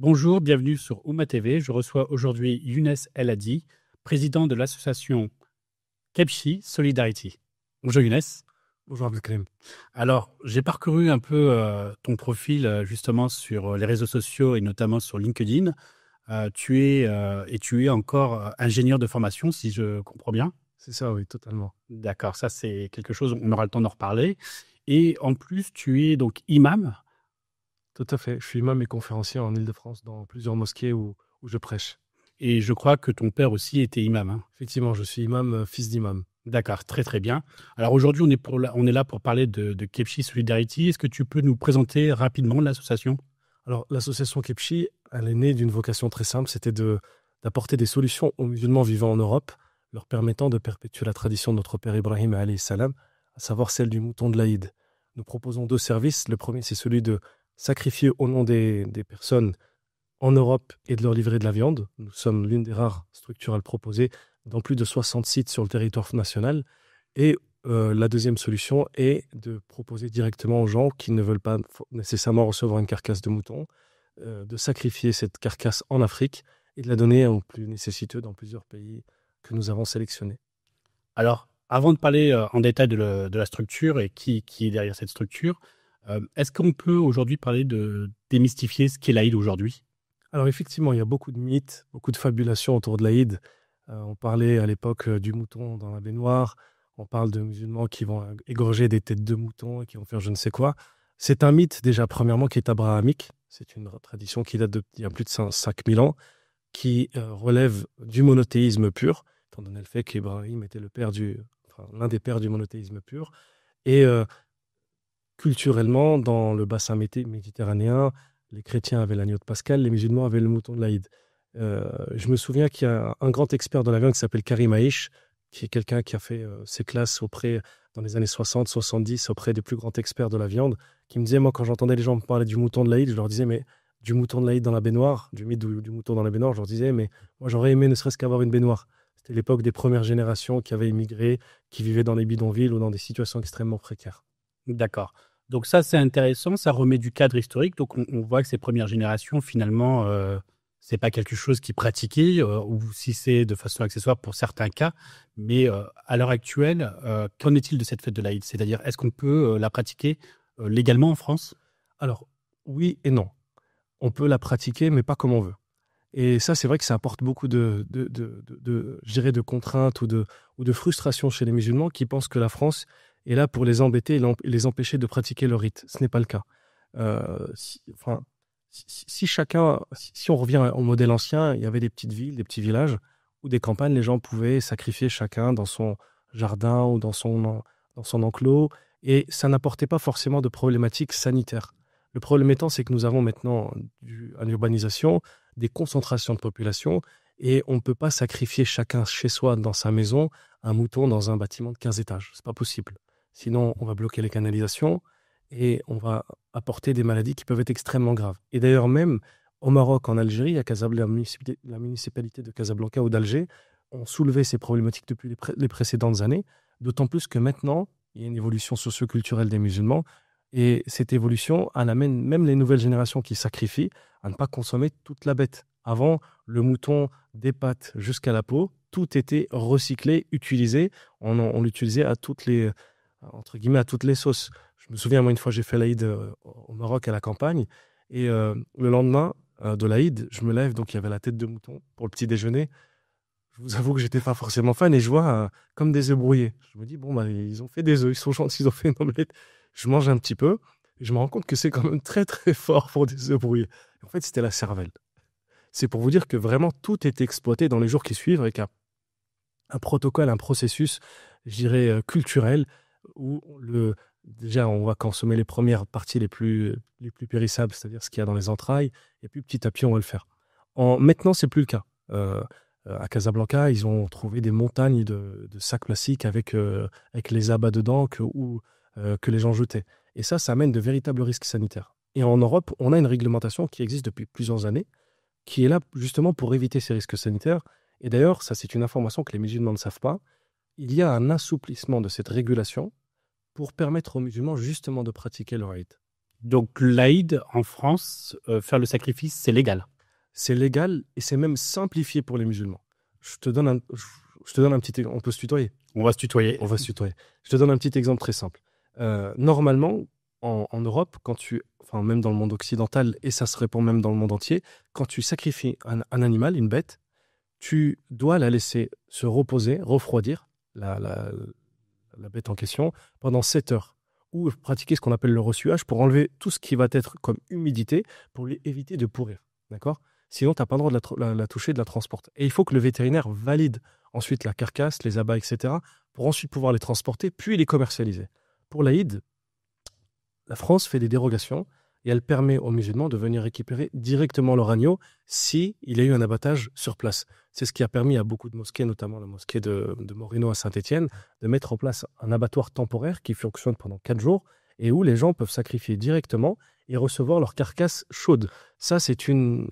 Bonjour, bienvenue sur Oumma TV. Je reçois aujourd'hui Younes El Hadi, président de l'association Kebshi Solidarity. Bonjour Younes. Bonjour Abdelkrim. Alors, j'ai parcouru un peu ton profil justement sur les réseaux sociaux et notamment sur LinkedIn. Tu es encore ingénieur de formation, si je comprends bien. C'est ça, oui, totalement. D'accord, ça c'est quelque chose, on aura le temps d'en reparler. Et en plus, tu es donc imam. Tout à fait. Je suis imam et conférencier en Île-de-France dans plusieurs mosquées où je prêche. Et je crois que ton père aussi était imam, hein. Effectivement, je suis imam, fils d'imam. D'accord, très très bien. Alors aujourd'hui, on est là pour parler de Kebshi Solidarity. Est-ce que tu peux nous présenter rapidement l'association? Alors, l'association Kebshi, elle est née d'une vocation très simple, c'était d'apporter des solutions aux musulmans vivant en Europe, leur permettant de perpétuer la tradition de notre père Ibrahim alayhi salam, à savoir celle du mouton de l'Aïd. Nous proposons deux services. Le premier, c'est celui de sacrifier au nom des personnes en Europe et de leur livrer de la viande. Nous sommes l'une des rares structures à le proposer dans plus de 60 sites sur le territoire national. Et la deuxième solution est de proposer directement aux gens qui ne veulent pas nécessairement recevoir une carcasse de mouton, de sacrifier cette carcasse en Afrique et de la donner aux plus nécessiteux dans plusieurs pays que nous avons sélectionnés. Alors, avant de parler en détail de la structure et qui est derrière cette structure, est-ce qu'on peut aujourd'hui parler de démystifier ce qu'est l'Aïd aujourd'hui? Alors effectivement, il y a beaucoup de mythes, beaucoup de fabulations autour de l'Aïd. On parlait à l'époque du mouton dans la baignoire. On parle de musulmans qui vont égorger des têtes de mouton et qui vont faire je ne sais quoi. C'est un mythe déjà, premièrement, qui est abrahamique. C'est une tradition qui date d'il y a plus de 5000 ans, qui relève du monothéisme pur, étant donné le fait qu'Ibrahim était l'un des pères du monothéisme pur. Et culturellement, dans le bassin méditerranéen, les chrétiens avaient l'agneau de Pascal, les musulmans avaient le mouton de l'Aïd. Je me souviens qu'il y a un grand expert dans la viande qui s'appelle Karim Aïch, qui est quelqu'un qui a fait ses classes dans les années 60-70, auprès des plus grands experts de la viande, qui me disait, moi, quand j'entendais les gens me parler du mouton de l'Aïd, je leur disais, mais du mouton de l'Aïd dans la baignoire, du mythe du mouton dans la baignoire, je leur disais, mais moi, j'aurais aimé ne serait-ce qu'avoir une baignoire. C'était l'époque des premières générations qui avaient immigré, qui vivaient dans les bidonvilles ou dans des situations extrêmement précaires. D'accord. Donc ça, c'est intéressant, ça remet du cadre historique. Donc on voit que ces premières générations, finalement, c'est pas quelque chose qui est pratiqué, ou si c'est de façon accessoire pour certains cas. Mais à l'heure actuelle, qu'en est-il de cette fête de l'Aïd? C'est-à-dire, est-ce qu'on peut la pratiquer légalement en France? Alors, oui et non. On peut la pratiquer, mais pas comme on veut. Et ça, c'est vrai que ça apporte beaucoup je dirais, de contraintes ou de frustration chez les musulmans qui pensent que la France est là pour les embêter et les empêcher de pratiquer leur rite. Ce n'est pas le cas. Si on revient au modèle ancien, il y avait des petites villes, des petits villages où des campagnes, les gens pouvaient sacrifier chacun dans son jardin ou dans son enclos, et ça n'apportait pas forcément de problématiques sanitaires. Le problème étant, c'est que nous avons maintenant une urbanisation, des concentrations de population, et on ne peut pas sacrifier chacun chez soi, dans sa maison, un mouton dans un bâtiment de 15 étages. C'est pas possible. Sinon, on va bloquer les canalisations et on va apporter des maladies qui peuvent être extrêmement graves. Et d'ailleurs, même au Maroc, en Algérie, à la municipalité de Casablanca ou d'Alger, ont soulevé ces problématiques depuis les précédentes années, d'autant plus que maintenant, il y a une évolution socioculturelle des musulmans, et cette évolution, elle amène même les nouvelles générations qui sacrifient à ne pas consommer toute la bête. Avant, le mouton, des pattes jusqu'à la peau, tout était recyclé, utilisé. On l'utilisait entre guillemets, à toutes les sauces. Je me souviens, moi, une fois, j'ai fait l'Aïd au Maroc à la campagne. Et le lendemain de l'Aïd, je me lève, donc il y avait la tête de mouton pour le petit déjeuner. Je vous avoue que j'étais pas forcément fan et je vois comme des œufs brouillés. Je me dis, bon, bah, ils ont fait des œufs, ils sont gentils, ils ont fait une omelette. Je mange un petit peu et je me rends compte que c'est quand même très, très fort pour des œufs brouillés. En fait, c'était la cervelle. C'est pour vous dire que vraiment tout est exploité dans les jours qui suivent avec un protocole, un processus, je dirais, culturel où déjà on va consommer les premières parties les plus périssables, c'est-à-dire ce qu'il y a dans les entrailles, et puis petit à petit on va le faire. Maintenant, c'est plus le cas. À Casablanca, ils ont trouvé des montagnes de sacs plastiques avec les abats dedans que les gens jetaient. Et ça amène de véritables risques sanitaires. Et en Europe, on a une réglementation qui existe depuis plusieurs années, qui est là justement pour éviter ces risques sanitaires. Et d'ailleurs, ça c'est une information que les musulmans ne savent pas, il y a un assouplissement de cette régulation pour permettre aux musulmans justement de pratiquer leur rite. Donc l'Aïd, en France, faire le sacrifice, c'est légal. C'est légal et c'est même simplifié pour les musulmans. Je te donne un petit exemple. On peut se tutoyer. On va se tutoyer. On va se tutoyer. Je te donne un petit exemple très simple. Normalement, en Europe, enfin même dans le monde occidental, et ça se répand même dans le monde entier, quand tu sacrifies un animal, une bête, tu dois la laisser se reposer, refroidir, la bête en question, pendant 7 heures, ou pratiquer ce qu'on appelle le ressuage pour enlever tout ce qui va être comme humidité, pour lui éviter de pourrir. D'accord ? Sinon, tu n'as pas le droit de la toucher, de la transporter. Et il faut que le vétérinaire valide ensuite la carcasse, les abats, etc., pour ensuite pouvoir les transporter, puis les commercialiser. Pour l'Aïd, la France fait des dérogations et elle permet aux musulmans de venir récupérer directement leur agneau s'il y a eu un abattage sur place. C'est ce qui a permis à beaucoup de mosquées, notamment la mosquée de Moreno à Saint-Étienne, de mettre en place un abattoir temporaire qui fonctionne pendant 4 jours et où les gens peuvent sacrifier directement et recevoir leur carcasse chaude. Ça, c'est une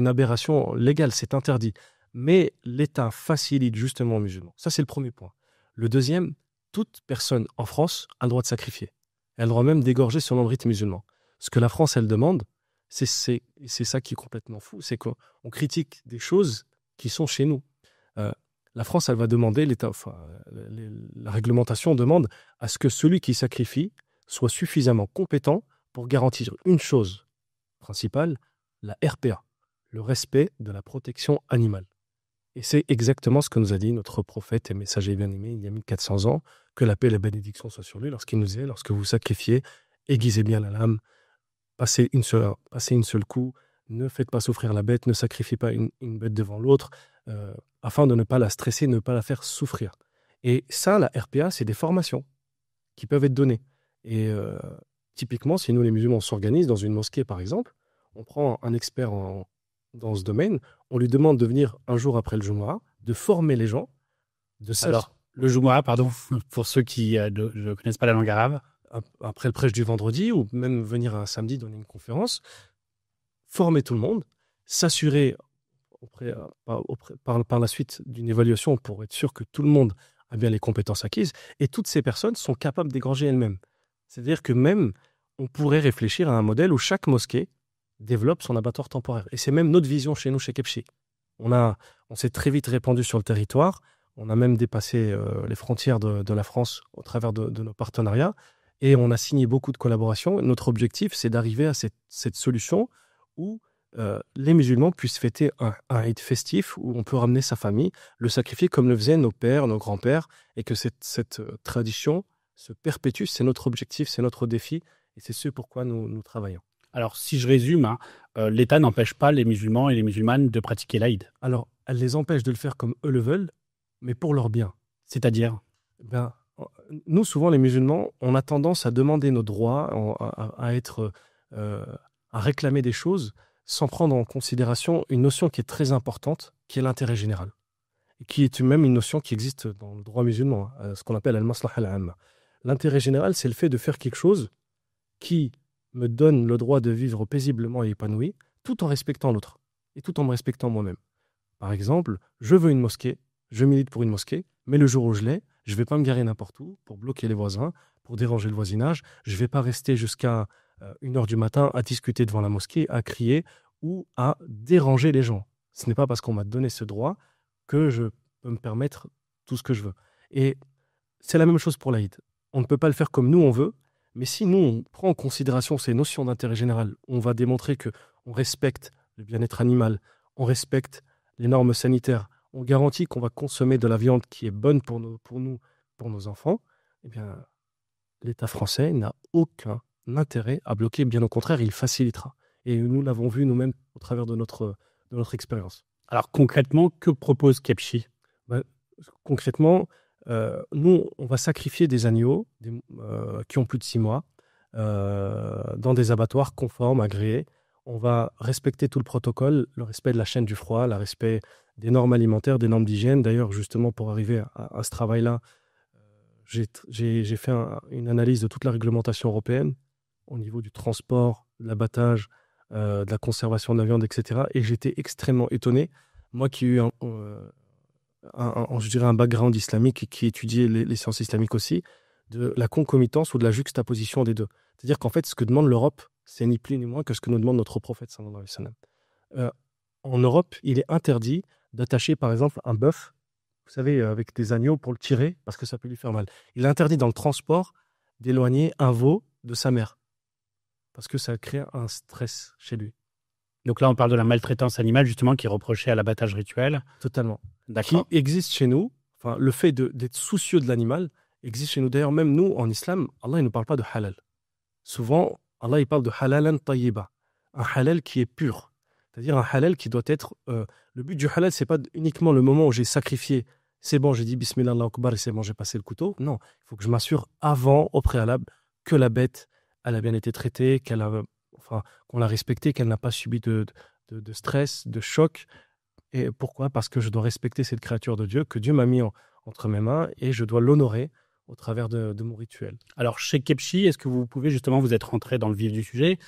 aberration légale, c'est interdit. Mais l'État facilite justement aux musulmans. Ça, c'est le premier point. Le deuxième, toute personne en France a le droit de sacrifier. Elle a le droit même d'égorger selon le rite musulman. Ce que la France, elle demande, c'est ça qui est complètement fou, c'est qu'on critique des choses qui sont chez nous. La France, elle va demander, la réglementation demande à ce que celui qui sacrifie soit suffisamment compétent pour garantir une chose principale, la RPA, le respect de la protection animale. Et c'est exactement ce que nous a dit notre prophète et messager bien-aimé il y a 1400 ans, que la paix et la bénédiction soient sur lui, lorsqu'il nous disait, lorsque vous sacrifiez, aiguisez bien la lame, passez une seule coup, ne faites pas souffrir la bête, ne sacrifiez pas une bête devant l'autre, afin de ne pas la stresser, ne pas la faire souffrir. Et ça, la RPA, c'est des formations qui peuvent être données. Et typiquement, si nous, les musulmans, s'organisent dans une mosquée, par exemple, on prend un expert dans ce domaine, on lui demande de venir un jour après le Jumu'ah, de former les gens, Alors, le Jumu'ah, pardon, pour ceux qui ne connaissent pas la langue arabe. Après le prêche du vendredi, ou même venir un samedi donner une conférence, former tout le monde, s'assurer par la suite d'une évaluation pour être sûr que tout le monde a bien les compétences acquises, et toutes ces personnes sont capables d'égorger elles-mêmes. C'est-à-dire que même, on pourrait réfléchir à un modèle où chaque mosquée développe son abattoir temporaire. Et c'est même notre vision chez nous, chez Kepchi. On s'est très vite répandu sur le territoire, on a même dépassé les frontières de la France au travers de nos partenariats, et on a signé beaucoup de collaborations. Notre objectif, c'est d'arriver à cette solution où les musulmans puissent fêter un Eid festif, où on peut ramener sa famille, le sacrifier comme le faisaient nos pères, nos grands-pères, et que cette tradition se perpétue. C'est notre objectif, c'est notre défi, et c'est ce pourquoi nous travaillons. Alors, si je résume, l'État n'empêche pas les musulmans et les musulmanes de pratiquer l'Aïd. Alors, elle les empêche de le faire comme eux le veulent, mais pour leur bien. C'est-à-dire ? Nous, souvent, les musulmans, on a tendance à demander nos droits, à réclamer des choses sans prendre en considération une notion qui est très importante, qui est l'intérêt général. Et qui est même une notion qui existe dans le droit musulman, ce qu'on appelle al-maslaha al-amma. L'intérêt général, c'est le fait de faire quelque chose qui me donne le droit de vivre paisiblement et épanoui, tout en respectant l'autre, et tout en me respectant moi-même. Par exemple, je veux une mosquée, je milite pour une mosquée, mais le jour où je l'ai, je ne vais pas me garer n'importe où pour bloquer les voisins, pour déranger le voisinage. Je ne vais pas rester jusqu'à 1h du matin à discuter devant la mosquée, à crier ou à déranger les gens. Ce n'est pas parce qu'on m'a donné ce droit que je peux me permettre tout ce que je veux. Et c'est la même chose pour l'Aïd. On ne peut pas le faire comme nous on veut, mais si nous, on prend en considération ces notions d'intérêt général, on va démontrer qu'on respecte le bien-être animal, on respecte les normes sanitaires, on garantit qu'on va consommer de la viande qui est bonne pour nos enfants, eh bien, l'État français n'a aucun intérêt à bloquer. Bien au contraire, il facilitera. Et nous l'avons vu nous-mêmes au travers de notre expérience. Alors concrètement, que propose Kepchi ? Concrètement, nous, on va sacrifier des agneaux qui ont plus de 6 mois dans des abattoirs conformes, agréés. On va respecter tout le protocole, le respect de la chaîne du froid, le respect des normes alimentaires, des normes d'hygiène. D'ailleurs, justement, pour arriver à ce travail-là, j'ai fait une analyse de toute la réglementation européenne au niveau du transport, de l'abattage, de la conservation de la viande, etc. Et j'étais extrêmement étonné. Moi qui ai eu je dirais un background islamique et qui étudiait les sciences islamiques aussi, de la concomitance ou de la juxtaposition des deux. C'est-à-dire qu'en fait, ce que demande l'Europe, c'est ni plus ni moins que ce que nous demande notre prophète, sallallahu alayhi wa sallam. Euh, En Europe, il est interdit d'attacher, par exemple, un bœuf, vous savez, avec des agneaux pour le tirer, parce que ça peut lui faire mal. Il est interdit dans le transport d'éloigner un veau de sa mère, parce que ça crée un stress chez lui. Donc là, on parle de la maltraitance animale, justement, qui est reprochée à l'abattage rituel. Totalement. D'accord. Qui existe chez nous, enfin, le fait d'être soucieux de l'animal existe chez nous. D'ailleurs, même nous, en islam, Allah il ne parle pas de halal. Souvent, Allah il parle de halalan tayyiba, un halal qui est pur. C'est-à-dire un halal qui doit être... le but du halal, c'est pas uniquement le moment où j'ai sacrifié, c'est bon, j'ai dit Bismillah Allahu Akbar et c'est bon, j'ai passé le couteau. Non, il faut que je m'assure avant, au préalable, que la bête, elle a bien été traitée, qu'on l'a respectée, qu'elle n'a pas subi de stress, de choc. Et pourquoi? Parce que je dois respecter cette créature de Dieu que Dieu m'a mis entre mes mains et je dois l'honorer au travers de mon rituel. Alors, chez Kepchi, est-ce que vous pouvez justement, vous êtes rentré dans le vif du sujet,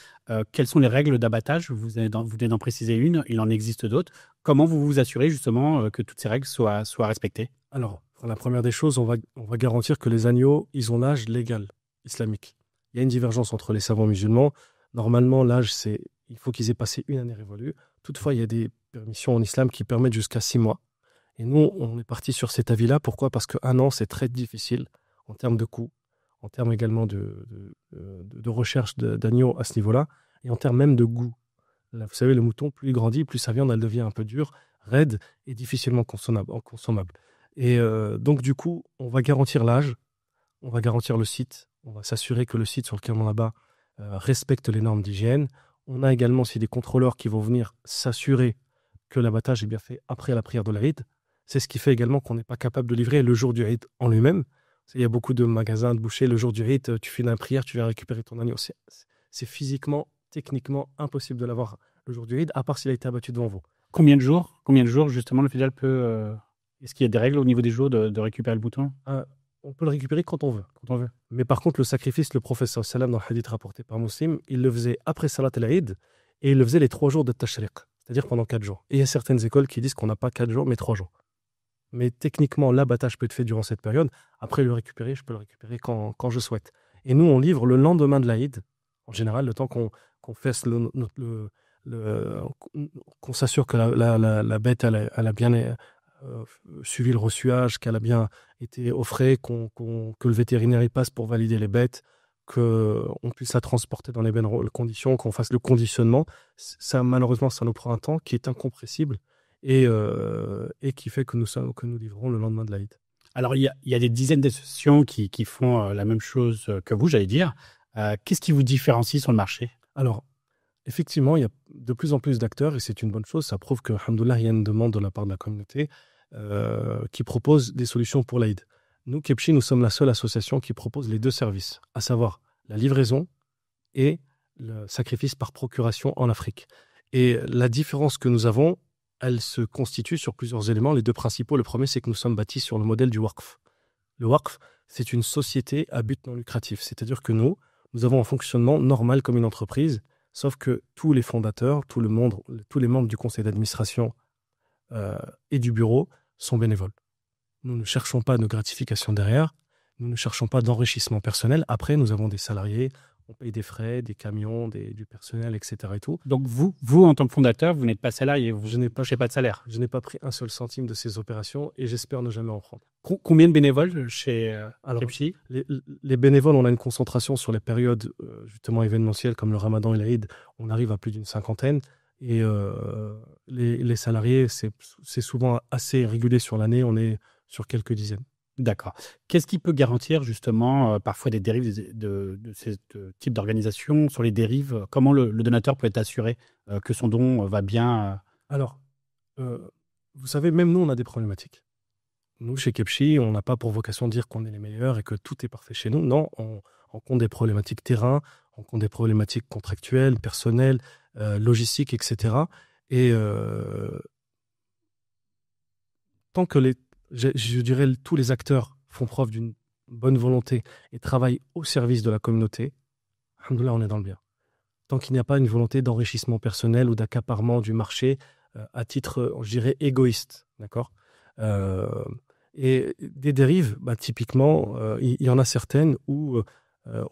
quelles sont les règles d'abattage? Vous venez d'en préciser une, il en existe d'autres. Comment vous vous assurez justement que toutes ces règles soient respectées? Alors, la première des choses, on va garantir que les agneaux, ils ont l'âge légal islamique. Il y a une divergence entre les savants musulmans. Normalement, l'âge, il faut qu'ils aient passé une année révolue. Toutefois, il y a des permissions en islam qui permettent jusqu'à 6 mois. Et nous, on est parti sur cet avis-là. Pourquoi? Parce qu'un an, c'est très difficile en termes de coûts, en termes également de recherche d'agneaux à ce niveau-là, et en termes même de goût. Là, vous savez, le mouton, plus il grandit, plus sa viande, elle devient un peu dure, raide et difficilement consommable. Et donc, du coup, on va garantir l'âge, on va garantir le site, on va s'assurer que le site sur lequel on abat respecte les normes d'hygiène. On a également aussi des contrôleurs qui vont venir s'assurer que l'abattage est bien fait après la prière de l'Aïd. C'est ce qui fait également qu'on n'est pas capable de livrer le jour du Eid en lui-même. Il y a beaucoup de magasins, de bouchers, le jour du Eid, tu fais une prière, tu viens récupérer ton agneau. C'est physiquement, techniquement impossible de l'avoir le jour du Eid, à part s'il a été abattu devant vous. Combien de jours, justement, le fidèle peut... Est-ce qu'il y a des règles au niveau des jours de récupérer le mouton? On peut le récupérer quand on veut. Mais par contre, le sacrifice, le prophète sallam dans le hadith rapporté par Muslim, il le faisait après Salat al-Eid et il le faisait les 3 jours de Tashriq, c'est-à-dire pendant 4 jours. Et il y a certaines écoles qui disent qu'on n'a pas 4 jours, mais 3 jours. Mais techniquement, l'abattage peut être fait durant cette période. Après, je peux le récupérer quand je souhaite. Et nous, on livre le lendemain de l'Aïd, en général, le temps qu'on fasse qu'on s'assure que la bête elle a bien suivi le ressuage, qu'elle a bien été au frais, que le vétérinaire y passe pour valider les bêtes, qu'on puisse la transporter dans les bonnes conditions, qu'on fasse le conditionnement. Ça, malheureusement, ça nous prend un temps qui est incompressible et qui fait que nous livrons le lendemain de l'Aïd. Alors, il y a des dizaines d'associations qui font la même chose que vous, j'allais dire. Qu'est-ce qui vous différencie sur le marché? Alors, effectivement, il y a de plus en plus d'acteurs et c'est une bonne chose. Ça prouve que, alhamdoulilah, il y a une demande de la part de la communauté qui propose des solutions pour l'Aïd. Nous, Kepchi, nous sommes la seule association qui propose les 2 services, à savoir la livraison et le sacrifice par procuration en Afrique. Et la différence que nous avons, elle se constitue sur plusieurs éléments. Les 2 principaux, le premier, c'est que nous sommes bâtis sur le modèle du Waqf. Le Waqf, c'est une société à but non lucratif. C'est-à-dire que nous avons un fonctionnement normal comme une entreprise, sauf que tous les fondateurs, tous les membres du conseil d'administration et du bureau sont bénévoles. Nous ne cherchons pas de gratification derrière, nous ne cherchons pas d'enrichissement personnel. Après, nous avons des salariés, on paye des frais, des camions, du personnel, etc. Et tout. Donc vous, en tant que fondateur, vous n'êtes pas salarié, Je n'ai pas de salaire. Je n'ai pas pris un seul centime de ces opérations et j'espère ne jamais en prendre. Combien de bénévoles chez Kepchi? Les bénévoles, on a une concentration sur les périodes justement événementielles comme le Ramadan et l'Aïd. On arrive à plus d'une 50aine. Et les salariés, c'est souvent assez régulier sur l'année. On est sur quelques dizaines. D'accord. Qu'est-ce qui peut garantir justement parfois des dérives de ce type d'organisation sur les dérives? Comment le donateur peut être assuré que son don va bien? Alors, vous savez, même nous, on a des problématiques. Nous, chez Kepchi, on n'a pas pour vocation de dire qu'on est les meilleurs et que tout est parfait chez nous. Non, on rencontre des problématiques terrain, on rencontre des problématiques contractuelles, personnelles, logistiques, etc. Et tant que je dirais tous les acteurs font preuve d'une bonne volonté et travaillent au service de la communauté, alhamdoulilah, on est dans le bien. Tant qu'il n'y a pas une volonté d'enrichissement personnel ou d'accaparement du marché à titre, je dirais, égoïste, d'accord ? Et des dérives, typiquement, il y en a certaines où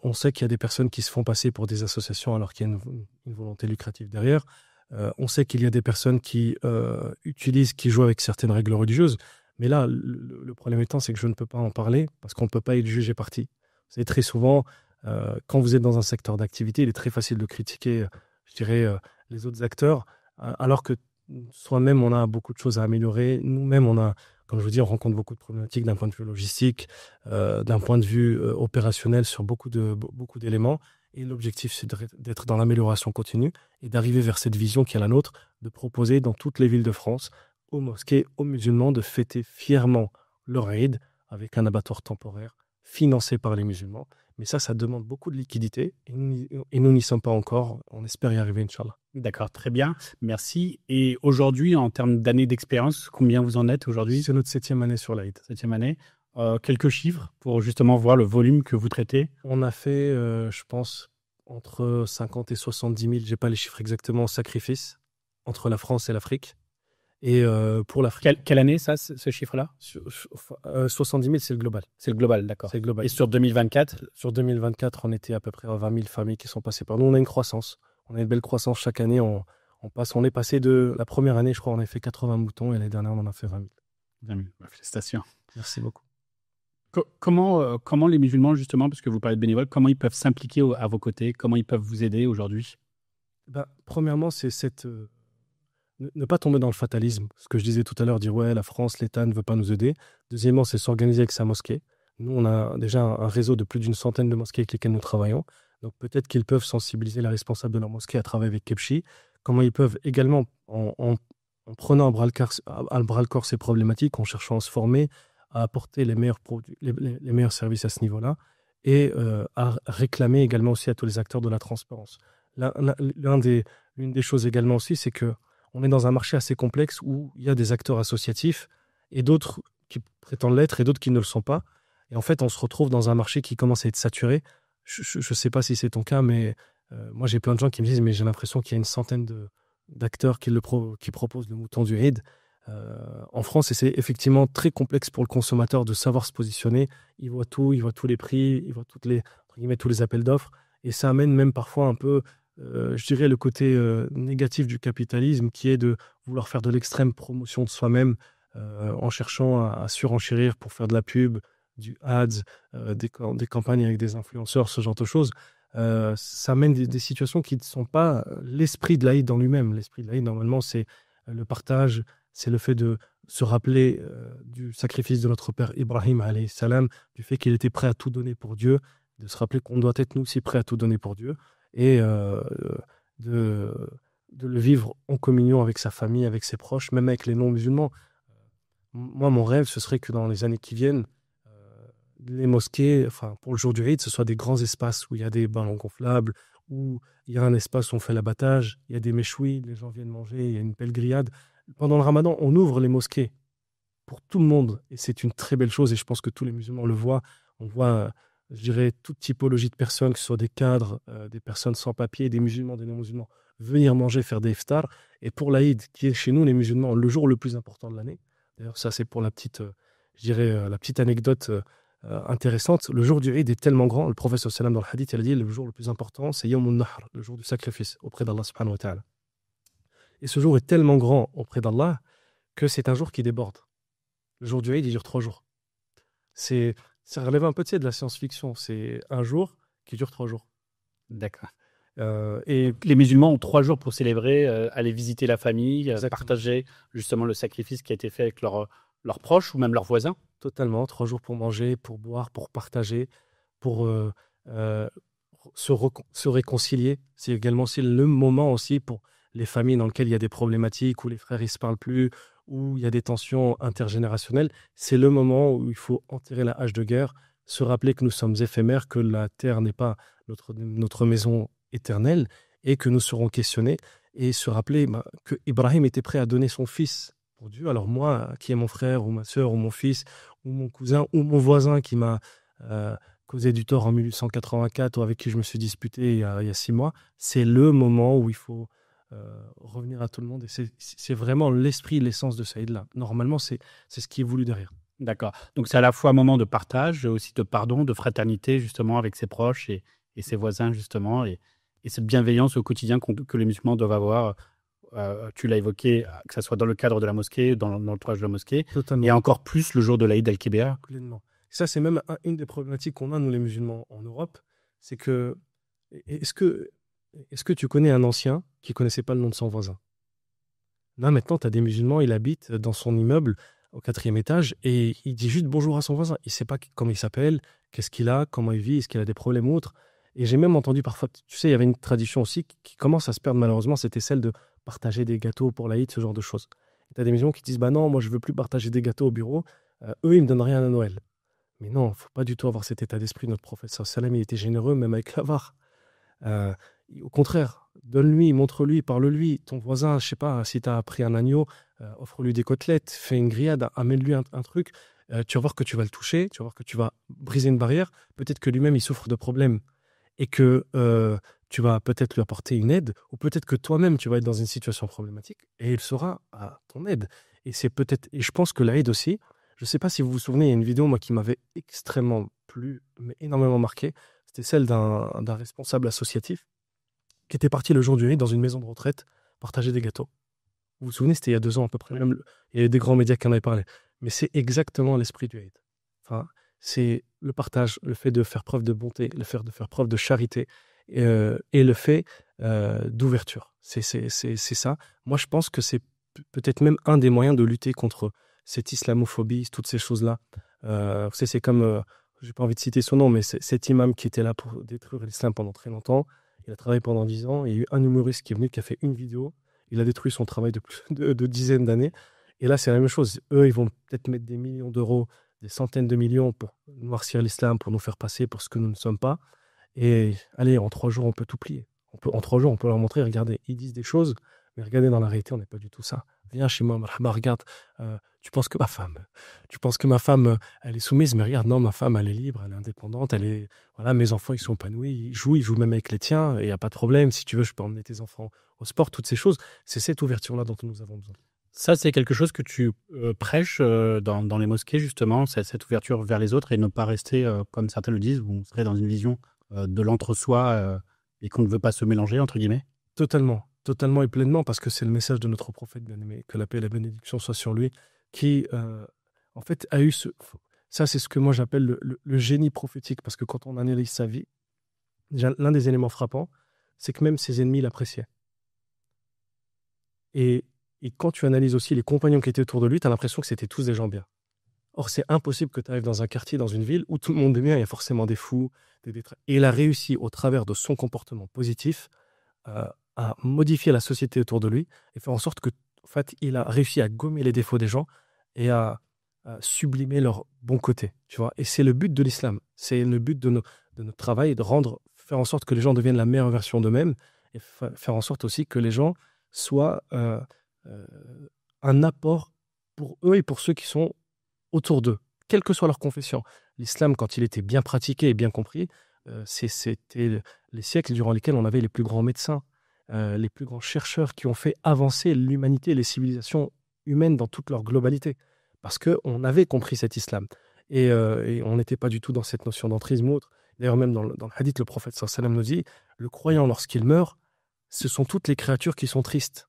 on sait qu'il y a des personnes qui se font passer pour des associations alors qu'il y a une volonté lucrative derrière. On sait qu'il y a des personnes qui qui jouent avec certaines règles religieuses. Mais là, le problème étant, c'est que je ne peux pas en parler parce qu'on ne peut pas y juger parti. C'est très souvent, quand vous êtes dans un secteur d'activité, il est très facile de critiquer, je dirais, les autres acteurs, alors que soi-même, on a beaucoup de choses à améliorer. Nous-mêmes, comme je vous dis, on rencontre beaucoup de problématiques d'un point de vue logistique, d'un point de vue opérationnel sur beaucoup d'éléments. Et l'objectif, c'est d'être dans l'amélioration continue et d'arriver vers cette vision qui est la nôtre, de proposer dans toutes les villes de France, aux mosquées, aux musulmans, de fêter fièrement leur Eid avec un abattoir temporaire financé par les musulmans. Mais ça demande beaucoup de liquidité et nous n'y sommes pas encore. On espère y arriver, Inch'Allah. D'accord, très bien. Merci. Et aujourd'hui, en termes d'années d'expérience, combien vous en êtes aujourd'hui? C'est notre 7e année sur l'Aïd. 7e année. Quelques chiffres pour justement voir le volume que vous traitez. On a fait, je pense, entre 50 et 70 000, je n'ai pas les chiffres exactement, sacrifices entre la France et l'Afrique. Et pour l'Afrique. Quelle année, ça, ce chiffre-là? 70 000, c'est le global. C'est le global, d'accord. C'est le global. Et sur 2024? Sur 2024, on était à peu près à 20 000 familles qui sont passées par nous. On a une croissance. On a une belle croissance chaque année. On est passé de la première année, je crois, on a fait 80 moutons et l'année dernière, on en a fait 20 000. 20 000. Félicitations. Merci beaucoup. Comment les musulmans, justement, parce que vous parlez de bénévoles, comment ils peuvent s'impliquer à vos côtés? Comment ils peuvent vous aider aujourd'hui? Premièrement, c'est ne pas tomber dans le fatalisme. Ce que je disais tout à l'heure, dire ouais, la France, l'État ne veut pas nous aider. Deuxièmement, c'est s'organiser avec sa mosquée. Nous, on a déjà un réseau de plus d'une centaine de mosquées avec lesquelles nous travaillons. Donc peut-être qu'ils peuvent sensibiliser les responsables de leur mosquée à travailler avec Kepchi. Comment ils peuvent également, en prenant à bras-le-corps ces problématiques, en cherchant à se former, à apporter les meilleurs produits, les meilleurs services à ce niveau-là, et à réclamer également aussi à tous les acteurs de la transparence. L'une des choses également aussi, c'est que on est dans un marché assez complexe où il y a des acteurs associatifs et d'autres qui prétendent l'être et d'autres qui ne le sont pas. Et en fait, on se retrouve dans un marché qui commence à être saturé. Je ne sais pas si c'est ton cas, mais moi, j'ai plein de gens qui me disent mais j'ai l'impression qu'il y a une centaine d'acteurs qui proposent le mouton du Eid en France. Et c'est effectivement très complexe pour le consommateur de savoir se positionner. Il voit tout, il voit tous les prix, il voit tous les appels d'offres. Et ça amène même parfois un peu... je dirais le côté négatif du capitalisme qui est de vouloir faire de l'extrême promotion de soi-même en cherchant à surenchérir pour faire de la pub, du ads, des campagnes avec des influenceurs, ce genre de choses. Ça amène des situations qui ne sont pas l'esprit de l'Aïd dans lui-même. L'esprit de l'Aïd, normalement, c'est le partage, c'est le fait de se rappeler du sacrifice de notre père Ibrahim, alayhi salam, du fait qu'il était prêt à tout donner pour Dieu, de se rappeler qu'on doit être nous aussi prêts à tout donner pour Dieu. Et de le vivre en communion avec sa famille, avec ses proches, même avec les non-musulmans. Moi, mon rêve, ce serait que dans les années qui viennent, les mosquées, pour le jour du Eid, ce soit des grands espaces où il y a des ballons gonflables, où il y a un espace où on fait l'abattage, il y a des méchouis, les gens viennent manger, il y a une belle grillade. Pendant le Ramadan, on ouvre les mosquées pour tout le monde, et c'est une très belle chose, et je pense que tous les musulmans le voient. On voit... je dirais, toute typologie de personnes, que ce soit des cadres, des personnes sans papier, des musulmans, des non-musulmans, venir manger, faire des iftars. Et pour l'Aïd, qui est chez nous, les musulmans, le jour le plus important de l'année, d'ailleurs, ça c'est pour la petite, la petite anecdote intéressante, le jour du Eid est tellement grand, le prophète sallam dans le hadith, il a dit, le jour le plus important, c'est Yawm al-Nahr, le jour du sacrifice, auprès d'Allah subhanahu wa ta'ala. Et ce jour est tellement grand auprès d'Allah que c'est un jour qui déborde. Le jour du Eid, il dure 3 jours. Ça relève un peu de la science-fiction. C'est un jour qui dure 3 jours. D'accord. Et les musulmans ont 3 jours pour célébrer, aller visiter la famille, partager justement le sacrifice qui a été fait avec leurs proches ou même leurs voisins. Totalement. 3 jours pour manger, pour boire, pour partager, pour se réconcilier. C'est également aussi le moment aussi pour les familles dans lesquelles il y a des problématiques, où les frères ne se parlent plus, où il y a des tensions intergénérationnelles. C'est le moment où il faut enterrer la hache de guerre, se rappeler que nous sommes éphémères, que la terre n'est pas notre maison éternelle et que nous serons questionnés, et se rappeler que Ibrahim était prêt à donner son fils pour Dieu. Alors moi, qui est mon frère ou ma sœur ou mon fils ou mon cousin ou mon voisin qui m'a causé du tort en 1884 ou avec qui je me suis disputé il y a 6 mois, c'est le moment où il faut revenir à tout le monde. Et c'est vraiment l'esprit, l'essence de ce Eid-là. Normalement, c'est ce qui est voulu derrière. D'accord. Donc c'est à la fois un moment de partage, aussi de pardon, de fraternité justement avec ses proches et ses voisins justement, et cette bienveillance au quotidien que les musulmans doivent avoir. Tu l'as évoqué, que ce soit dans le cadre de la mosquée, dans l'entourage de la mosquée, et Totalement. encore plus le jour de l'Aïd al-Kibér. Complètement. Ça, c'est même une des problématiques qu'on a, nous les musulmans, en Europe. C'est que, est-ce que, est-ce que tu connais un ancien qui connaissait pas le nom de son voisin? Là, maintenant, tu as des musulmans, il habite dans son immeuble au 4e étage et il dit juste bonjour à son voisin. Il sait pas comment il s'appelle, qu'est-ce qu'il a, comment il vit, est-ce qu'il a des problèmes ou autres. Et j'ai même entendu parfois, tu sais, il y avait une tradition aussi qui commence à se perdre malheureusement, c'était celle de partager des gâteaux pour l'Aïd, ce genre de choses. Tu as des musulmans qui disent, bah non, moi je veux plus partager des gâteaux au bureau, eux ils me donnent rien à Noël. Mais non, faut pas du tout avoir cet état d'esprit. Notre prophète sallam, il était généreux même avec l'avare. Euh, Au contraire, donne-lui, montre-lui, parle-lui. Ton voisin, je sais pas, si tu as pris un agneau, offre-lui des côtelettes, fais une grillade, amène-lui un truc. Tu vas voir que tu vas le toucher, tu vas voir que tu vas briser une barrière. Peut-être que lui-même, il souffre de problèmes et que tu vas peut-être lui apporter une aide, ou peut-être que toi-même, tu vas être dans une situation problématique et il sera à ton aide. Et c'est peut-être, et je pense que l'aide aussi, je ne sais pas si vous vous souvenez, il y a une vidéo moi qui m'avait extrêmement plu, mais énormément marqué. C'était celle d'un responsable associatif qui était parti le jour du Eid dans une maison de retraite partager des gâteaux. Vous vous souvenez, c'était il y a 2 ans à peu près. Ouais. Même il y a des grands médias qui en avaient parlé. Mais c'est exactement l'esprit du Eid. Enfin, c'est le partage, le fait de faire preuve de bonté, le fait de faire preuve de charité et le fait d'ouverture. C'est ça. Moi, je pense que c'est peut-être même un des moyens de lutter contre cette islamophobie, toutes ces choses-là. Vous savez, c'est comme, j'ai pas envie de citer son nom, mais c'est cet imam qui était là pour détruire l'islam pendant très longtemps. Il a travaillé pendant 10 ans. Il y a eu un humoriste qui est venu, qui a fait une vidéo. Il a détruit son travail de dizaines d'années. Et là, c'est la même chose. Eux, ils vont peut-être mettre des millions d'euros, des centaines de millions pour noircir l'islam, pour nous faire passer pour ce que nous ne sommes pas. Et allez, en 3 jours, on peut tout plier. En 3 jours, on peut leur montrer, regardez, ils disent des choses, mais regardez, dans la réalité, on n'est pas du tout ça. Viens chez moi, marhaba, regarde, tu penses que ma femme, elle est soumise, mais regarde, non, ma femme, elle est libre, elle est indépendante, voilà, mes enfants, ils sont épanouis, ils jouent même avec les tiens, et il n'y a pas de problème. Si tu veux, je peux emmener tes enfants au sport, toutes ces choses. C'est cette ouverture-là dont nous avons besoin. Ça, c'est quelque chose que tu prêches dans les mosquées, justement, cette ouverture vers les autres et ne pas rester, comme certains le disent, où on serait dans une vision de l'entre-soi et qu'on ne veut pas se mélanger, entre guillemets. Totalement, totalement et pleinement, parce que c'est le message de notre prophète bien-aimé, que la paix et la bénédiction soient sur lui, qui, en fait, a eu ce... Ça, c'est ce que moi j'appelle le génie prophétique, parce que quand on analyse sa vie, déjà, l'un des éléments frappants, c'est que même ses ennemis l'appréciaient. Et quand tu analyses aussi les compagnons qui étaient autour de lui, tu as l'impression que c'était tous des gens bien. Or, c'est impossible que tu arrives dans un quartier, dans une ville, où tout le monde est bien, il y a forcément des fous, Et il a réussi, au travers de son comportement positif, à modifier la société autour de lui et faire en sorte que, en fait, il a réussi à gommer les défauts des gens et à sublimer leurs bons côtés, tu vois. Et c'est le but de l'islam. C'est le but de notre travail, faire en sorte que les gens deviennent la meilleure version d'eux-mêmes et faire en sorte aussi que les gens soient euh, un apport pour eux et pour ceux qui sont autour d'eux, quelle que soit leur confession. L'islam, quand il était bien pratiqué et bien compris, c'était les siècles durant lesquels on avait les plus grands médecins, les plus grands chercheurs qui ont fait avancer l'humanité et les civilisations humaines dans toute leur globalité. Parce qu'on avait compris cet islam. Et on n'était pas du tout dans cette notion d'entrisme ou autre. D'ailleurs, même dans le hadith, le prophète sallallahu alayhi wa sallam nous dit, le croyant, lorsqu'il meurt, ce sont toutes les créatures qui sont tristes.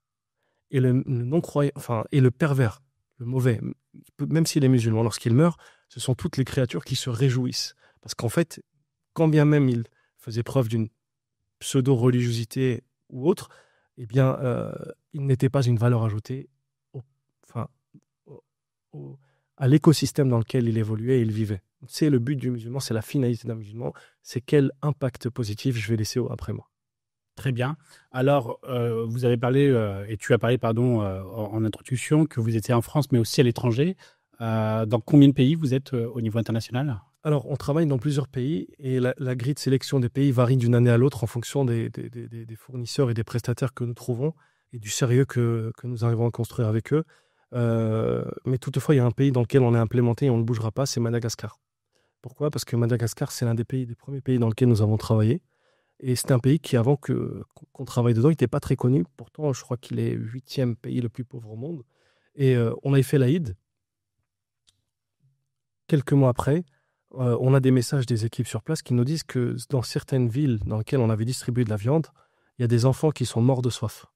Et le non-croyant, enfin, et le pervers, le mauvais, même s'il est musulman, lorsqu'il meurt, ce sont toutes les créatures qui se réjouissent. Parce qu'en fait, quand bien même il faisait preuve d'une pseudo-religiosité ou autre, eh bien, il n'était pas une valeur ajoutée au- enfin, au- à l'écosystème dans lequel il évoluait et il vivait. C'est le but du musulman, c'est la finalité d'un musulman, c'est quel impact positif je vais laisser après moi. Très bien. Alors, vous avez parlé, et tu as parlé, pardon, en introduction, que vous étiez en France, mais aussi à l'étranger. Dans combien de pays vous êtes au niveau international? Alors, on travaille dans plusieurs pays et la grille de sélection des pays varie d'une année à l'autre en fonction des fournisseurs et des prestataires que nous trouvons et du sérieux que nous arrivons à construire avec eux. Mais toutefois, il y a un pays dans lequel on est implémenté et on ne bougera pas, c'est Madagascar. Pourquoi? Parce que Madagascar, c'est l'un des premiers pays dans lequel nous avons travaillé. Et c'est un pays qui, avant qu'on travaille dedans, il n'était pas très connu. Pourtant, je crois qu'il est 8e pays le plus pauvre au monde. Et on avait fait l'Aïd. quelques mois après, on a des messages des équipes sur place qui nous disent que dans certaines villes dans lesquelles on avait distribué de la viande, il y a des enfants qui sont morts de soif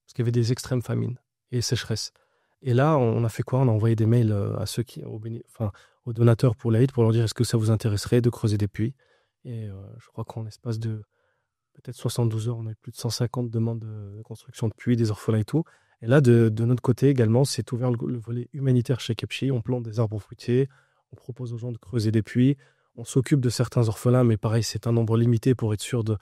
parce qu'il y avait des extrêmes famines et sécheresse. Et là, on a fait quoi? On a envoyé des mails à ceux aux donateurs pour l'Aïd pour leur dire est-ce que ça vous intéresserait de creuser des puits. Et je crois qu'en l'espace de peut-être 72 heures, on a eu plus de 150 demandes de construction de puits, des orphelins et tout. Et là, de notre côté également, c'est ouvert le volet humanitaire chez Kepchi. On plante des arbres fruitiers, on propose aux gens de creuser des puits, on s'occupe de certains orphelins, mais pareil, c'est un nombre limité pour être sûr de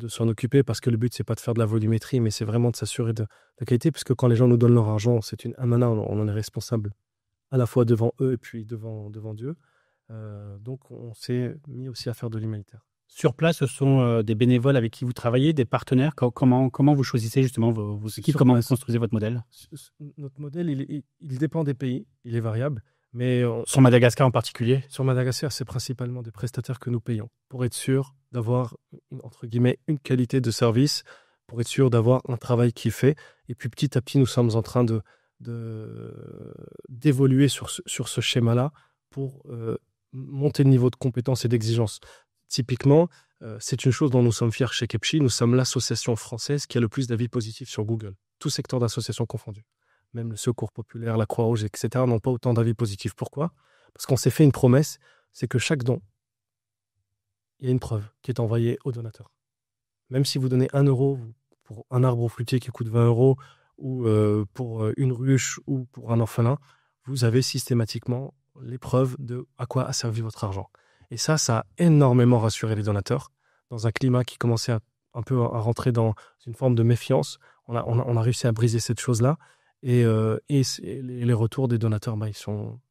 s'en occuper, parce que le but, c'est pas de faire de la volumétrie, mais c'est vraiment de s'assurer de la qualité, puisque quand les gens nous donnent leur argent, c'est une amana, on en est responsable à la fois devant eux et puis devant Dieu. Donc, on s'est mis aussi à faire de l'humanitaire. Sur place, ce sont des bénévoles avec qui vous travaillez, des partenaires. Comment vous choisissez justement vos équipes? Comment vous construisez votre modèle? Notre modèle, il dépend des pays, il est variable. Mais sur Madagascar en particulier? Sur Madagascar, c'est principalement des prestataires que nous payons pour être sûr d'avoir, entre guillemets, une qualité de service, pour être sûr d'avoir un travail qui est fait. Et puis petit à petit, nous sommes en train d'évoluer sur ce schéma-là pour monter le niveau de compétence et d'exigence. Typiquement, c'est une chose dont nous sommes fiers chez Kepchi. Nous sommes l'association française qui a le plus d'avis positifs sur Google, tout secteur d'association confondu. Même le Secours populaire, la Croix-Rouge, etc., n'ont pas autant d'avis positifs. Pourquoi? Parce qu'on s'est fait une promesse, c'est que chaque don, il y a une preuve qui est envoyée au donateur. Même si vous donnez 1 euro pour un arbre fruitier qui coûte 20 euros, ou pour une ruche, ou pour un orphelin, vous avez systématiquement les preuves de à quoi a servi votre argent. Et ça a énormément rassuré les donateurs. Dans un climat qui commençait un peu à rentrer dans une forme de méfiance, on a réussi à briser cette chose-là. Et les retours des donateurs, ils sont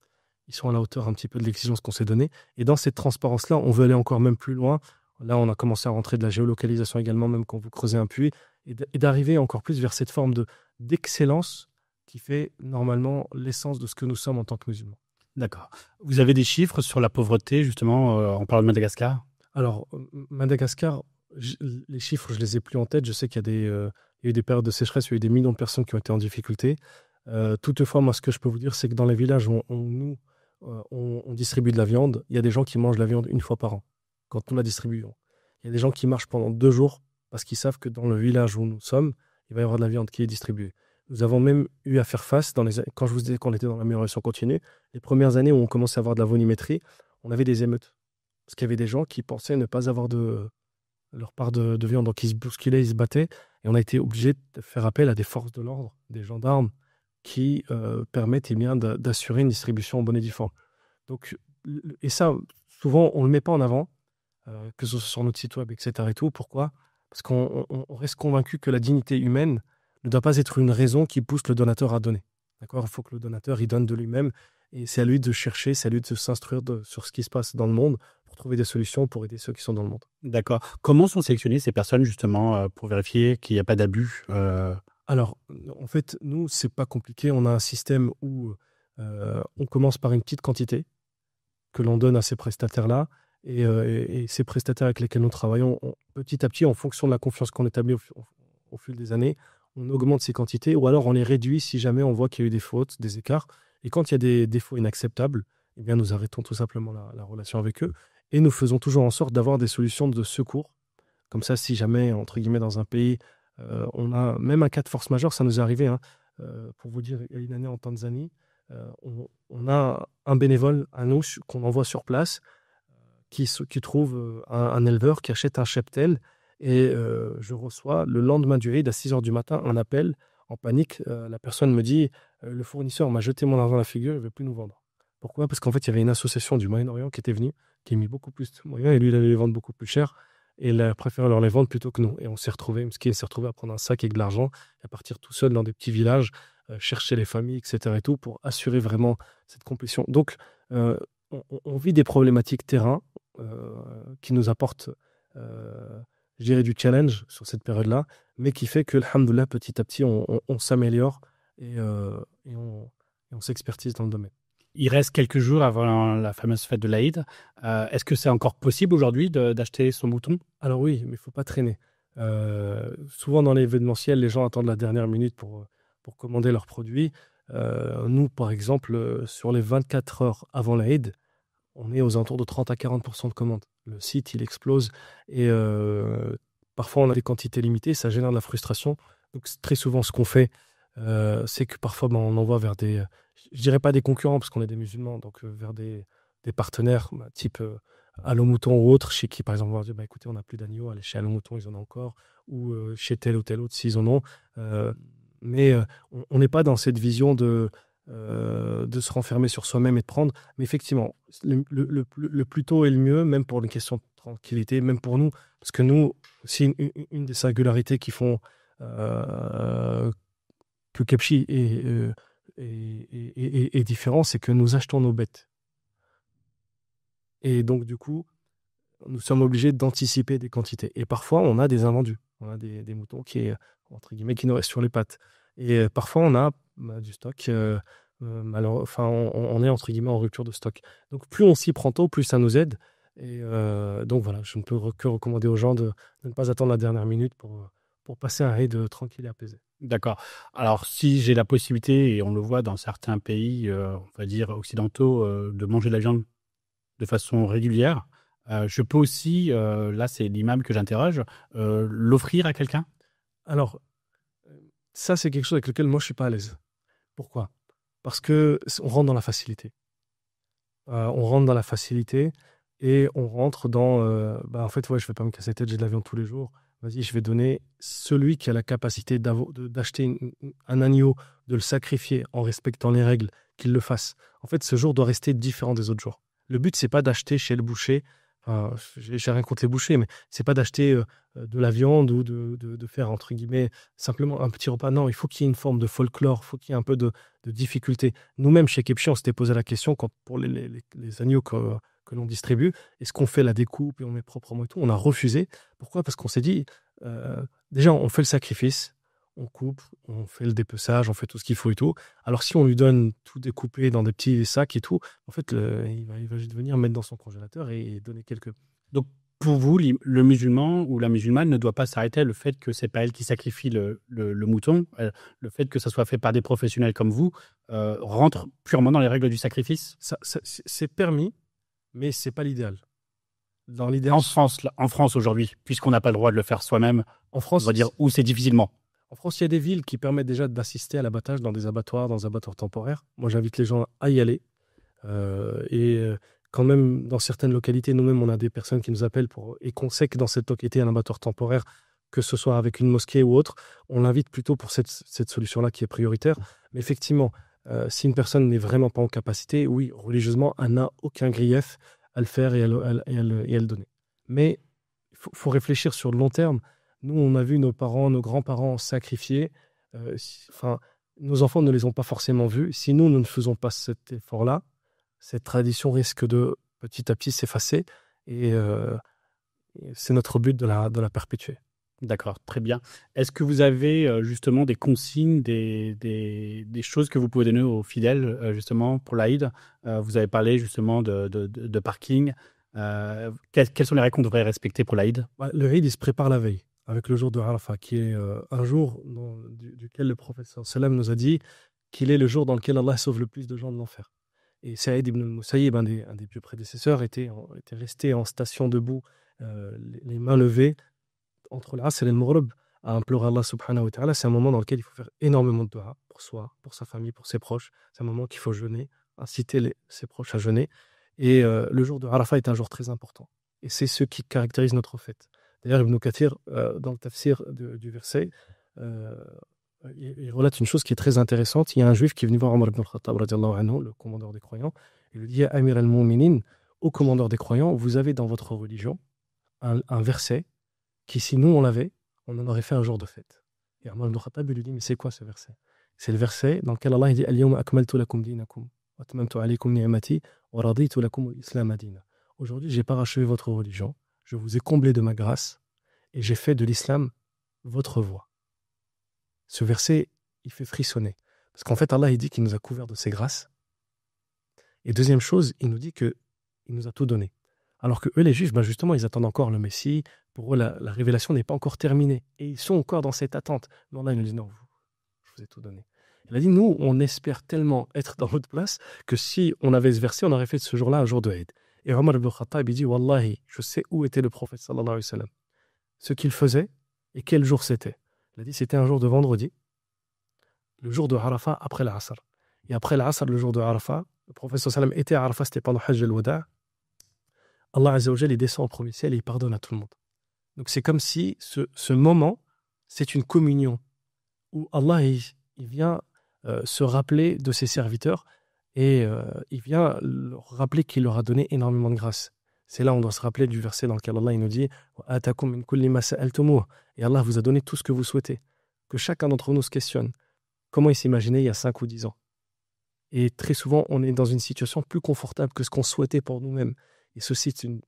à la hauteur un petit peu de l'exigence qu'on s'est donnée. Et dans cette transparence-là, on veut aller encore même plus loin. Là, on a commencé à rentrer de la géolocalisation également, même quand vous creusez un puits, et d'arriver encore plus vers cette forme d'excellence qui fait normalement l'essence de ce que nous sommes en tant que musulmans. D'accord. Vous avez des chiffres sur la pauvreté, justement, en parlant de Madagascar? Alors, Madagascar, les chiffres, je les ai plus en tête. Je sais qu'il y a eu des périodes de sécheresse, il y a eu des millions de personnes qui ont été en difficulté. Toutefois, moi, ce que je peux vous dire, c'est que dans les villages où on distribue de la viande, il y a des gens qui mangent la viande 1 fois par an, quand nous la distribuons. Il y a des gens qui marchent pendant 2 jours parce qu'ils savent que dans le village où nous sommes, il va y avoir de la viande qui est distribuée. Nous avons même eu à faire face, quand je vous disais qu'on était dans l'amélioration continue, les premières années où on commençait à avoir de la volumétrie, on avait des émeutes. Parce qu'il y avait des gens qui pensaient ne pas avoir leur part de viande, donc ils se bousculaient, ils se battaient, et on a été obligé de faire appel à des forces de l'ordre, des gendarmes, qui permettent d'assurer une distribution en bonne et due forme. Donc, et ça, souvent, on ne le met pas en avant, que ce soit sur notre site web, etc. Et tout. Pourquoi? Parce qu'on reste convaincu que la dignité humaine ne doit pas être une raison qui pousse le donateur à donner. D'accord? Il faut que le donateur il donne de lui-même, et c'est à lui de chercher, c'est à lui de s'instruire sur ce qui se passe dans le monde pour trouver des solutions pour aider ceux qui sont dans le monde. D'accord. Comment sont sélectionnées ces personnes, justement, pour vérifier qu'il n'y a pas d'abus? Alors, en fait, nous, c'est pas compliqué. On a un système où on commence par une petite quantité que l'on donne à ces prestataires-là. Et ces prestataires avec lesquels nous travaillons, petit à petit, en fonction de la confiance qu'on établit au fil des années, on augmente ces quantités ou alors on les réduit si jamais on voit qu'il y a eu des fautes, des écarts. Et quand il y a des défauts inacceptables, eh bien, nous arrêtons tout simplement la relation avec eux et nous faisons toujours en sorte d'avoir des solutions de secours. Comme ça, si jamais, entre guillemets, dans un pays, on a même un cas de force majeure, ça nous est arrivé. Pour vous dire, il y a une année en Tanzanie, on a un bénévole à nous qu'on envoie sur place qui trouve un éleveur qui achète un cheptel. Et je reçois le lendemain du Eid à 6 h du matin un appel en panique. La personne me dit le fournisseur m'a jeté mon argent à la figure, il ne veut plus nous vendre. Pourquoi? Parce qu'en fait, il y avait une association du Moyen-Orient qui était venue, qui a mis beaucoup plus de moyens et lui, il allait les vendre beaucoup plus cher. Et il a préféré leur les vendre plutôt que nous. Et on s'est retrouvé, Mski s'est retrouvé à prendre un sac avec de l'argent et à partir tout seul dans des petits villages, chercher les familles, etc. et tout, pour assurer vraiment cette complétion. Donc, on vit des problématiques terrain qui nous apportent, je dirais, du challenge sur cette période-là, mais qui fait que, alhamdoulilah, petit à petit, on s'améliore et on s'expertise dans le domaine. Il reste quelques jours avant la fameuse fête de l'Aïd. Est-ce que c'est encore possible aujourd'hui d'acheter son mouton? Alors oui, mais il ne faut pas traîner. Souvent dans l'événementiel, les gens attendent la dernière minute pour commander leurs produits. Nous, par exemple, sur les 24 heures avant l'Aïd, on est aux alentours de 30 à 40% de commandes. Le site, il explose et parfois, on a des quantités limitées, ça génère de la frustration. Donc, très souvent, ce qu'on fait, c'est que parfois, on envoie vers des, je dirais pas des concurrents, parce qu'on est des musulmans, donc vers des partenaires, type Allo Mouton ou autre, chez qui, par exemple, on va dire, écoutez, on n'a plus d'agneau, allez chez Allo Mouton, ils en ont encore, ou chez tel ou tel autre, s'ils en ont. Mais on n'est pas dans cette vision de se renfermer sur soi-même et de prendre. Mais effectivement, le plus tôt est le mieux, même pour une question de tranquillité, même pour nous. Parce que nous, c'est une des singularités qui font que Kepchi est différent, c'est que nous achetons nos bêtes. Et donc, du coup, nous sommes obligés d'anticiper des quantités. Et parfois, on a des invendus. On a des moutons entre guillemets, qui nous restent sur les pattes. Et parfois, on a du stock. On est entre guillemets en rupture de stock. Donc, plus on s'y prend tôt, plus ça nous aide. Et donc, voilà, je ne peux que recommander aux gens de ne pas attendre la dernière minute pour passer un raid tranquille et apaisé. D'accord. Alors, si j'ai la possibilité, et on le voit dans certains pays, on va dire occidentaux, de manger de la viande de façon régulière, je peux aussi, là c'est l'imam que j'interroge, l'offrir à quelqu'un? Alors, ça c'est quelque chose avec lequel moi je suis pas à l'aise. Pourquoi? Parce que on rentre dans la facilité. Et on rentre dans, en fait, ouais, je vais pas me casser la tête, j'ai de la viande tous les jours. Vas-y, je vais donner celui qui a la capacité d'acheter un agneau, de le sacrifier en respectant les règles, qu'il le fasse. En fait, ce jour doit rester différent des autres jours. Le but, c'est pas d'acheter chez le boucher. J'ai rien contre les bouchers, mais c'est pas d'acheter de la viande ou de faire, entre guillemets, simplement un petit repas. Non, il faut qu'il y ait une forme de folklore, il faut qu'il y ait un peu de difficulté. Nous-mêmes, chez Kepchi, on s'était posé la question, pour les agneaux que l'on distribue, est-ce qu'on fait la découpe et on met proprement et tout? On a refusé. Pourquoi? Parce qu'on s'est dit, déjà, on fait le sacrifice, on coupe, on fait le dépeçage, on fait tout ce qu'il faut et tout. Alors, si on lui donne tout découpé dans des petits sacs et tout, en fait, il va juste venir mettre dans son congélateur et donner quelques... Donc, pour vous, le musulman ou la musulmane ne doit pas s'arrêter. Le fait que c'est pas elle qui sacrifie le mouton, le fait que ça soit fait par des professionnels comme vous, rentre purement dans les règles du sacrifice? C'est permis, mais c'est pas l'idéal. Dans l'idéal, en France aujourd'hui, puisqu'on n'a pas le droit de le faire soi-même, en France, on va dire où c'est difficilement. En France, il y a des villes qui permettent déjà d'assister à l'abattage dans des abattoirs, temporaires. Moi, j'invite les gens à y aller. Quand même, dans certaines localités, nous-mêmes, on a des personnes qui nous appellent et qu'on sait que dans cette localité, il y a un abattoir temporaire, que ce soit avec une mosquée ou autre, on l'invite plutôt pour cette solution-là qui est prioritaire. Mais effectivement, si une personne n'est vraiment pas en capacité, oui, religieusement, elle n'a aucun grief à le faire et à le donner. Mais il faut réfléchir sur le long terme. Nous, on a vu nos parents, nos grands-parents sacrifier. Nos enfants ne les ont pas forcément vus. Si nous ne faisons pas cet effort-là, cette tradition risque de petit à petit s'effacer. Et c'est notre but de la perpétuer. D'accord, très bien. Est-ce que vous avez justement des consignes, des choses que vous pouvez donner aux fidèles justement pour l'Aïd? Vous avez parlé justement de parking. Quelles sont les règles qu'on devrait respecter pour l'Aïd? Le Eid, il se prépare la veille, avec le jour de Arafat, qui est un jour duquel le prophète sallam nous a dit qu'il est le jour dans lequel Allah sauve le plus de gens de l'enfer. Et Saïd ibn al-Musayyib, un des plus prédécesseurs, était resté en station debout, les mains levées, entre l'Asr et le Maghrib, à implorer Allah subhanahu wa ta'ala. C'est un moment dans lequel il faut faire énormément de dua pour soi, pour sa famille, pour ses proches. C'est un moment qu'il faut jeûner, inciter ses proches à jeûner. Et le jour de Arafat est un jour très important. Et c'est ce qui caractérise notre fête. D'ailleurs, Ibn Kathir, dans le tafsir du verset, il relate une chose qui est très intéressante. Il y a un juif qui est venu voir Omar ibn al-Khattab, le commandeur des croyants. Il lui dit, Amir al-Mu'minin, au commandeur des croyants, vous avez dans votre religion un verset qui, si nous on l'avait, on en aurait fait un jour de fête. Et Omar ibn al-Khattab lui dit, mais c'est quoi ce verset? C'est le verset dans lequel Allah dit, Al-yawma akmaltu lakum dinakum, wa atmamtu alaykum ni'mati, wa raditu lakum al-islam adina. Aujourd'hui, j'ai parachevé votre religion, je vous ai comblé de ma grâce, et j'ai fait de l'islam votre voie. Ce verset, il fait frissonner. Parce qu'en fait, Allah, il dit qu'il nous a couverts de ses grâces. Et deuxième chose, il nous dit qu'il nous a tout donné. Alors que eux, les Juifs, justement, ils attendent encore le Messie. Pour eux, la révélation n'est pas encore terminée. Et ils sont encore dans cette attente. Mais Allah, il nous dit, non, je vous ai tout donné. Il a dit, nous, on espère tellement être dans votre place que si on avait ce verset, on aurait fait de ce jour-là un jour de Eid. Et Omar ibn Khattab, il dit, Wallahi, je sais où était le prophète sallallahu alayhi wa sallam, ce qu'il faisait et quel jour c'était. Il a dit, c'était un jour de vendredi, le jour de Arafat après l'Asr. Et après l'Asr, le jour de Arafat, le prophète sallallahu alayhi wa sallam était à Arafat, c'était pendant Hajj al-Wada'. Allah Azza wa Jal, il descend au premier ciel et il pardonne à tout le monde. Donc c'est comme si ce moment, c'est une communion où Allah il vient se rappeler de ses serviteurs et il vient leur rappeler qu'il leur a donné énormément de grâce. C'est là où on doit se rappeler du verset dans lequel Allah il nous dit « Atakum min kulli ma sa'altumuh » et Allah vous a donné tout ce que vous souhaitez. Que chacun d'entre nous se questionne. Comment il s'imaginait il y a 5 ou 10 ans? Et très souvent, on est dans une situation plus confortable que ce qu'on souhaitait pour nous-mêmes. Et ceci, c'est une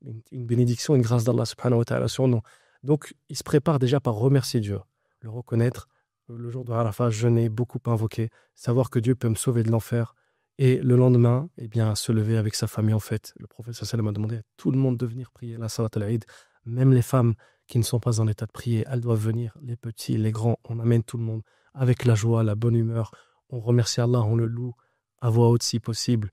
bénédiction, une grâce d'Allah subhanahu wa ta'ala sur nous. Donc, il se prépare déjà par remercier Dieu, le reconnaître, le jour de Arafat, jeûner, beaucoup invoquer, savoir que Dieu peut me sauver de l'enfer. Et le lendemain, eh bien, se lever avec sa famille, en fait. Le prophète sallallahu alayhi wa sallam a demandé à tout le monde de venir prier la salat al-Eid. Même les femmes qui ne sont pas en état de prier, elles doivent venir, les petits, les grands, on amène tout le monde avec la joie, la bonne humeur. On remercie Allah, on le loue à voix haute si possible.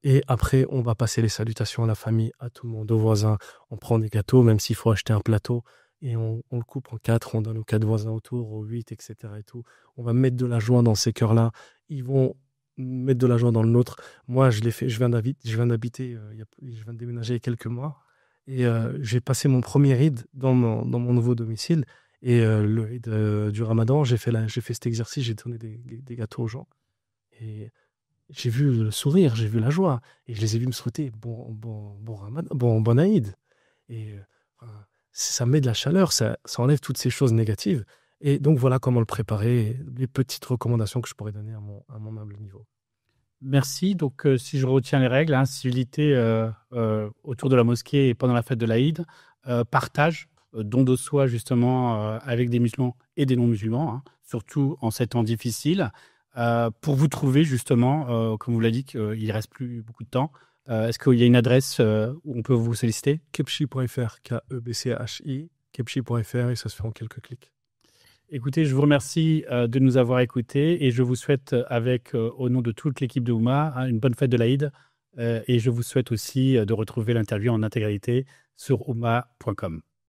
Et après, on va passer les salutations à la famille, à tout le monde, aux voisins. On prend des gâteaux, même s'il faut acheter un plateau. Et on le coupe en 4, on donne aux 4 voisins autour, aux 8, etc. Et tout. On va mettre de la joie dans ces cœurs-là. Ils vont mettre de la joie dans le nôtre. Moi, je l'ai fait. Je viens d'habiter, je viens de déménager il y a quelques mois. Et j'ai passé mon premier Eid dans mon nouveau domicile. Et le Eid du Ramadan, j'ai fait cet exercice, j'ai donné des gâteaux aux gens. Et j'ai vu le sourire, j'ai vu la joie. Et je les ai vus me souhaiter bon Aïd. Et ça met de la chaleur, ça enlève toutes ces choses négatives. Et donc voilà comment le préparer, les petites recommandations que je pourrais donner à mon humble niveau. Merci. Donc, si je retiens les règles, civilité autour de la mosquée et pendant la fête de l'Aïd, partage, don de soi justement avec des musulmans et des non-musulmans, surtout en ces temps difficiles. Pour vous trouver justement, comme vous l'avez dit, qu'il ne reste plus beaucoup de temps, est-ce qu'il y a une adresse où on peut vous solliciter? Kebchi.fr, Kebchi, Kebchi.fr, et ça se fait en quelques clics. Écoutez, je vous remercie de nous avoir écoutés et je vous souhaite, au nom de toute l'équipe de Oumma, une bonne fête de l'Aïd. Et je vous souhaite aussi de retrouver l'interview en intégralité sur oumma.com.